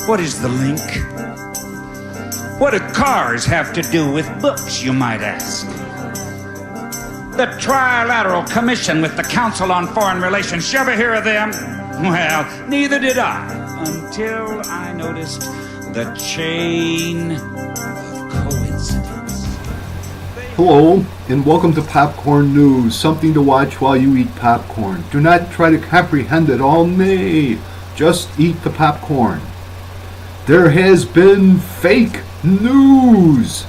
What is the link? What do cars have to do with books, you might ask? The Trilateral Commission with the Council on Foreign Relations. You ever hear of them? Well, neither did I, until I noticed the chain of coincidence. Hello, and welcome to Popcorn News, something to watch while you eat popcorn. Do not try to comprehend it all, nay, just eat the popcorn. There has been fake news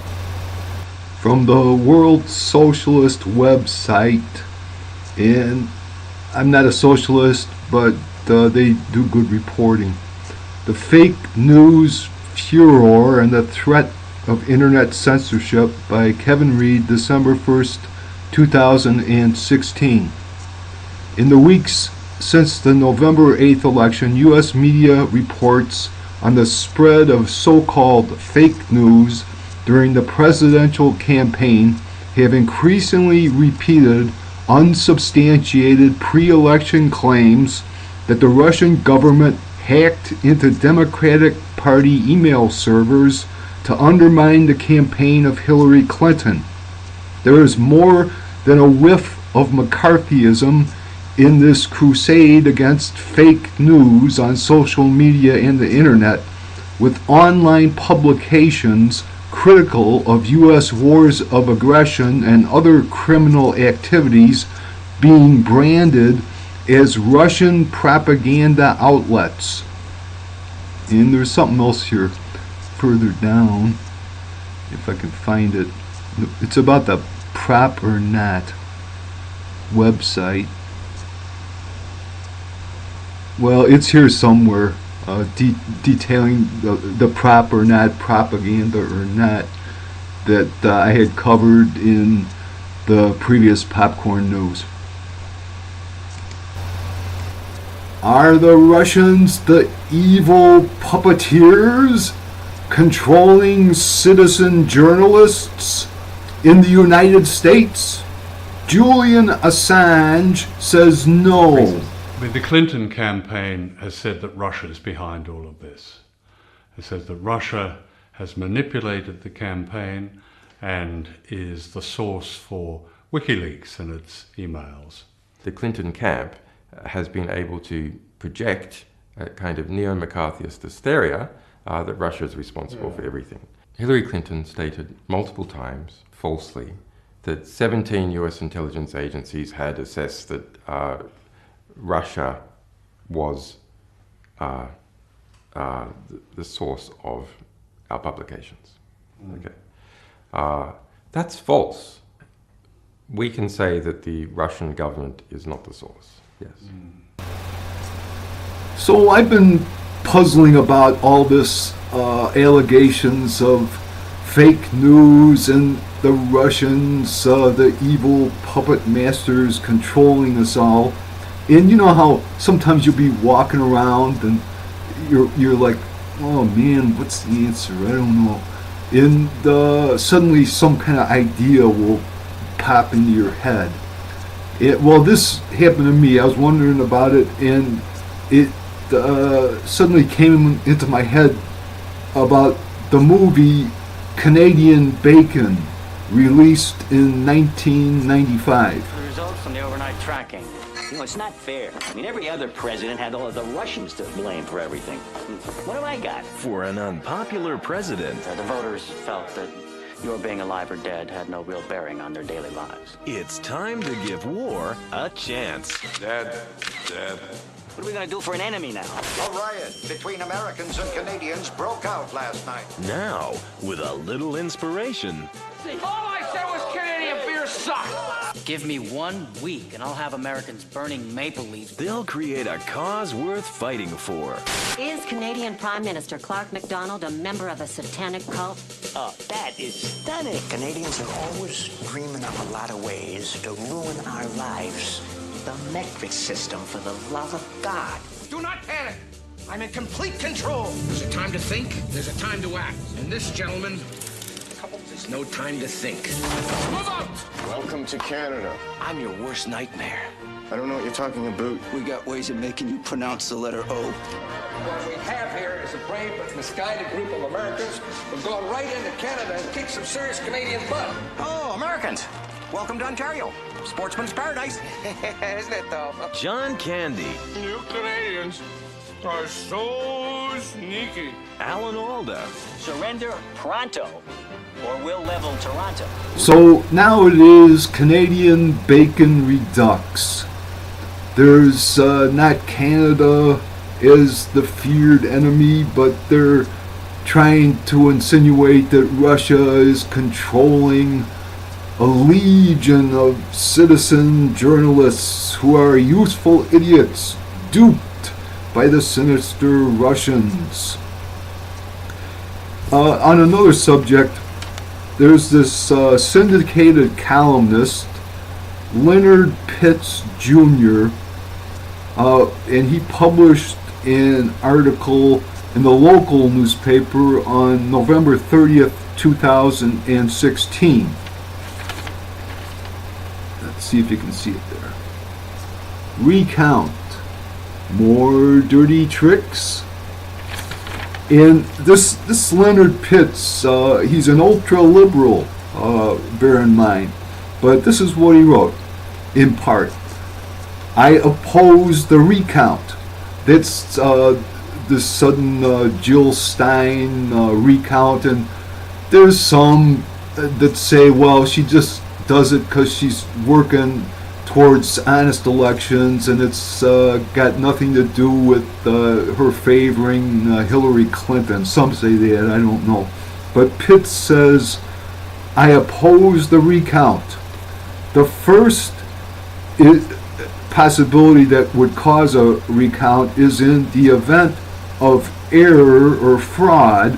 from the World Socialist website, and I'm not a socialist, but they do good reporting. The fake news furor and the threat of internet censorship by Kevin Reed, December 1st, 2016. In the weeks since the November 8th election, U.S. media reports on the spread of so-called fake news during the presidential campaign have increasingly repeated unsubstantiated pre-election claims that the Russian government hacked into Democratic Party email servers to undermine the campaign of Hillary Clinton. There is more than a whiff of McCarthyism in this crusade against fake news on social media and the internet, with online publications critical of U.S. wars of aggression and other criminal activities being branded as Russian propaganda outlets. And there's something else here further down, if I can find it. It's about the Prop or Not website. Well, it's here somewhere, detailing the Prop or Not propaganda or not that I had covered in the previous Popcorn News. Are the Russians the evil puppeteers controlling citizen journalists in the United States? Julian Assange says no. The Clinton campaign has said that Russia is behind all of this. It says that Russia has manipulated the campaign and is the source for WikiLeaks and its emails. The Clinton camp has been able to project a kind of neo-McCarthyist hysteria that Russia is responsible for everything. Hillary Clinton stated multiple times, falsely, that 17 US intelligence agencies had assessed that Russia was the source of our publications. Okay, that's false. We can say that the Russian government is not the source. Yes. So I've been puzzling about all this allegations of fake news and the Russians, the evil puppet masters controlling us all. And you know how sometimes you'll be walking around and you're like, oh man, what's the answer? I don't know. And suddenly some kind of idea will pop into your head. Well, this happened to me. I was wondering about it, and it suddenly came into my head about the movie Canadian Bacon, released in 1995. The results from the overnight tracking. You know, it's not fair. I mean, every other president had all of the Russians to blame for everything. What have I got? For an unpopular president, The voters felt that your being alive or dead had no real bearing on their daily lives. it's time to give war a chance. Dead. What are we going to do for an enemy now? A riot between Americans and Canadians broke out last night. Now, with a little inspiration, All I said was Canadian beer sucks. Give me 1 week and I'll have Americans burning maple leaves. they'll create a cause worth fighting for. Is Canadian Prime Minister Clark MacDonald a member of a satanic cult? Oh, that is stunning. Canadians are always dreaming up a lot of ways to ruin our lives. The metric system, for the love of God. Do not panic. I'm in complete control. There's a time to think. There's a time to act. And this, gentlemen, there's no time to think. Move out! Welcome to Canada. I'm your worst nightmare. I don't know what you're talking about. We got ways of making you pronounce the letter O. What we have here is a brave but misguided group of Americans who've gone right into Canada and kicked some serious Canadian butt. Oh, Americans. Welcome to Ontario. Sportsman's paradise. Isn't it, though? John Candy. You Canadians are so sneaky. Alan Alda. Surrender pronto, or we'll level Toronto. So now it is Canadian Bacon Redux. There's not Canada as the feared enemy, but they're trying to insinuate that Russia is controlling a legion of citizen journalists who are useful idiots duped by the sinister Russians. On another subject, there's this syndicated columnist, Leonard Pitts Jr., and he published an article in the local newspaper on November 30th, 2016. Let's see if you can see it there. Recount. More dirty tricks. And this Leonard Pitts, he's an ultra-liberal, bear in mind. But this is what he wrote, in part. I oppose the recount. That's the sudden Jill Stein recount. And there's some that say, well, she just does it because she's working towards honest elections, and it's got nothing to do with her favoring Hillary Clinton. Some say that, I don't know. But Pitt says, I oppose the recount. The first possibility that would cause a recount is in the event of error or fraud,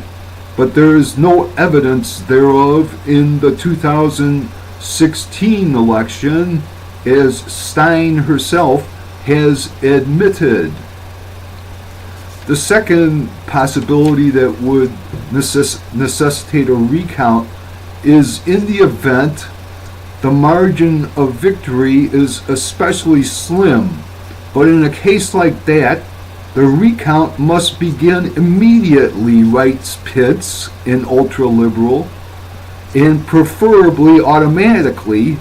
but there is no evidence thereof in the 2016 election, as Stein herself has admitted. The second possibility that would necessitate a recount is in the event the margin of victory is especially slim. But in a case like that, the recount must begin immediately, writes Pitts, an ultra-liberal, and preferably automatically,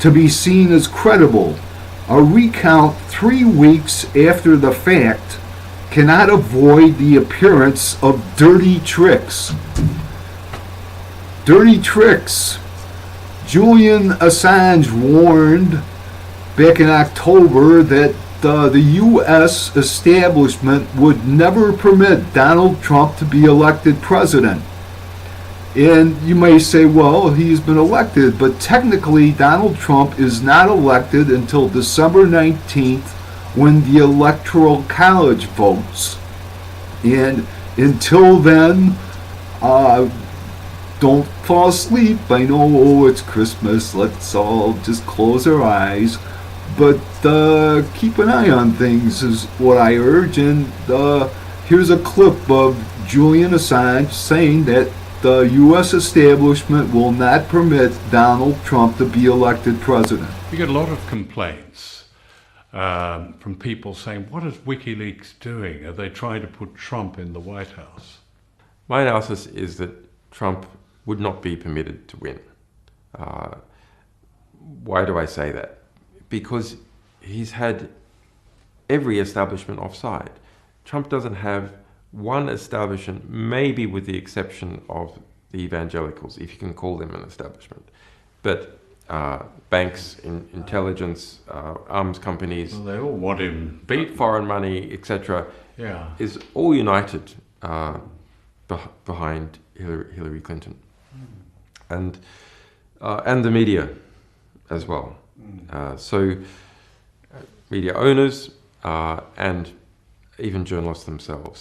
to be seen as credible. A recount 3 weeks after the fact cannot avoid the appearance of dirty tricks. Dirty tricks. Julian Assange warned back in October that the U.S. establishment would never permit Donald Trump to be elected president. And you may say, well, he's been elected, but technically Donald Trump is not elected until December 19th when the Electoral College votes. And until then, don't fall asleep. I know, it's Christmas, let's all just close our eyes. But keep an eye on things is what I urge. And here's a clip of Julian Assange saying that the U.S. establishment will not permit Donald Trump to be elected president. We get a lot of complaints from people saying, what is WikiLeaks doing? Are they trying to put Trump in the White House? My analysis is that Trump would not be permitted to win. Why do I say that? Because he's had every establishment offside. Trump doesn't have one establishment, maybe with the exception of the evangelicals, if you can call them an establishment. But banks, intelligence, arms companies, well, they all want him beat, foreign money, etc., is all united behind Hillary Clinton, and the media as well. So media owners and even journalists themselves.